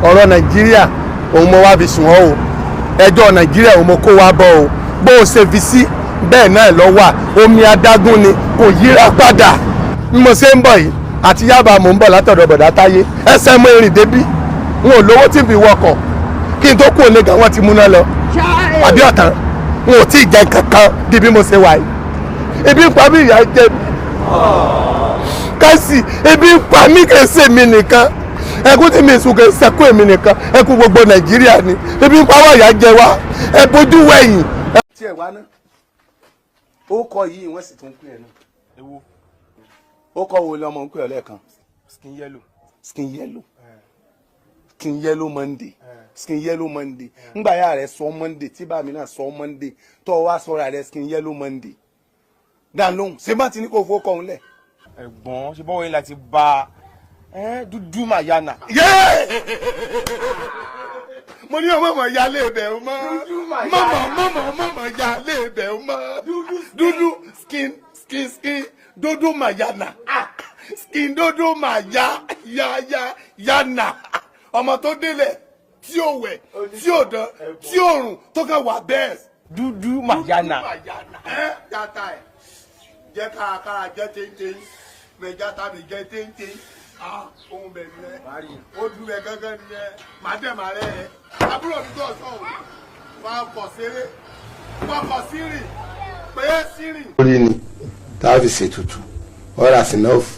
ọ̀rọ̀ nàìjíríà òun mo wá fi sùn ọ́ o ẹjọ́ nàìjíríà òun mo kó wá bọ́ o bó o ṣe fi sí bẹ́ẹ̀ náà lọ wà omi adágún ni kò yíra padà bí mo ṣe ń bọ̀ yìí àti Yaba mò ń bọ̀ látọ̀dọ̀ bọ̀dá Táyé ẹsẹ̀ mọ́ ìrìn débí n ò lówó tí n fi wọkọ̀ kí n tó kú òní gan wọ́n ti múná lọ àbí ọ̀tàn n ò tí ì jẹ kankan di bí mo ṣe wà yìí ebi ń pa mí ìyà jẹ mí kásì ebi ń pa mí kì í ṣe mi nìkan ẹkún tí mi sùn kì í ṣẹkún èmi nìkan ẹkún gbogbo nàìjíríà ni ebi ń pa wá ìyà jẹ wá ẹ bójú wẹ̀yìn. tí ẹ wá ná ó kọ yìí wọ́n sì tún pè é náà ewu ó kọ wo lọmọ ń pè ọ lẹ́ẹ̀kan skin yellow skin yellow skin yellow monday skin yellow monday ngbà yà rẹ sọ monday tí bá mi náà sọ monday tó wá sọra rẹ skin yellow monday dan lóhùn ṣé bá ti ní kó fowó kọ òun lẹ. ẹ̀gbọ́n ṣe bọ́wọ́ yín láti bá dúdú mayana. mo ní ọmọ ọmọ ya léèbẹ̀ o mọ́ mọ́mọ́ ya léèbẹ̀ o mọ́ dúdú skin dúdú mayana skin dúdú yana ọmọ tó délẹ̀ tí ò wẹ̀ tí ò dán tí ò rùn tó kàn wà bẹ́ẹ̀. dúdú mayana. jata ẹ jẹ kárakára jẹ téńté mẹjata mi jẹ téńté ohun bẹ nìyẹn ó dùn bẹ gángan nìyẹn màá dẹ̀ màá rẹ̀ ẹ́ àbúrò mi tó sọ ọ́ wọn kọ̀ séré wọn kọ̀ sírì pé sírì. orí ni táwọn fi ṣètùtù ọ̀rọ̀ àsìnáàfù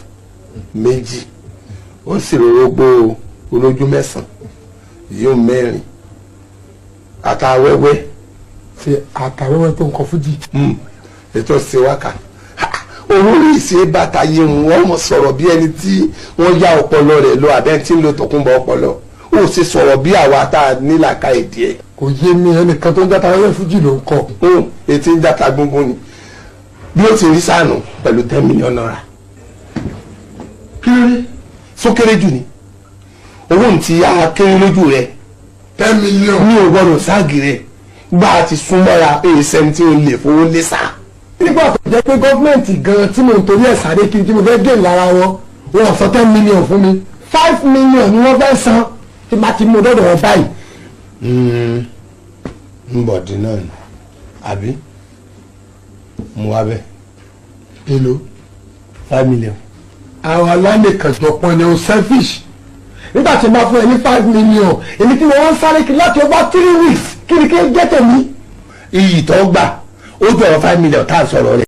méjì ó sì ròrógbó olójú mẹ́sàn-án yóò mẹ́rin àtàwẹ́wẹ́. ṣe àtàwẹ́wẹ́ tó ń kọ fújì. ètò ìṣèwákà olórí ìṣe bàtà yìí wọ́n mọ̀ sọ̀rọ̀ bí ẹni tí wọ́n yá ọpọlọ rẹ̀ lọ àbẹ́ tí ń lo tọkùnbọ̀ ọpọlọ ó sì sọ̀rọ̀ bí àwa tá a nílàka èdè ẹ̀. kò yé mi ẹnìkan tó ń játa wẹ́wẹ́ fújì ló ń kọ. etí ń játa gbogbo ni bí ó ti rí sànù pẹ̀lú 10 million naira. kí ló dé sókèrè jù ni owó ní ti yá kéré lójú rẹ̀ 10 million. ní o gbọ́dọ̀ ságì rẹ̀ gbá a ti súnmọ́ra èsẹ̀ tí o lè fowó lé sá. nígbà tó jẹ́ pé gọ́ọ̀mẹ̀ntì gan-an tí mo ń torí ẹ̀ sáré kiri tí mo fẹ́ gé lára wọn wọn sọ 10 million fún mi 5 million ni wọ́n fẹ́ san tí bá ti mú dọ́dọ̀ wọn báyìí. ń bọ̀ dín náà ni àbí mo wá bẹ́ẹ̀. èlò 5 million. àwọn alánìkànjọpọ̀ ni o selfish nígbà tí mo fún ẹ ní 5 million èmi tí mo wọ́n sáré kiri láti over 3 weeks kí ni kí n jẹ́ tèmi. iyì tó gbà ó jọ̀rọ̀ 5 million tá a sọ̀rọ̀ rẹ̀.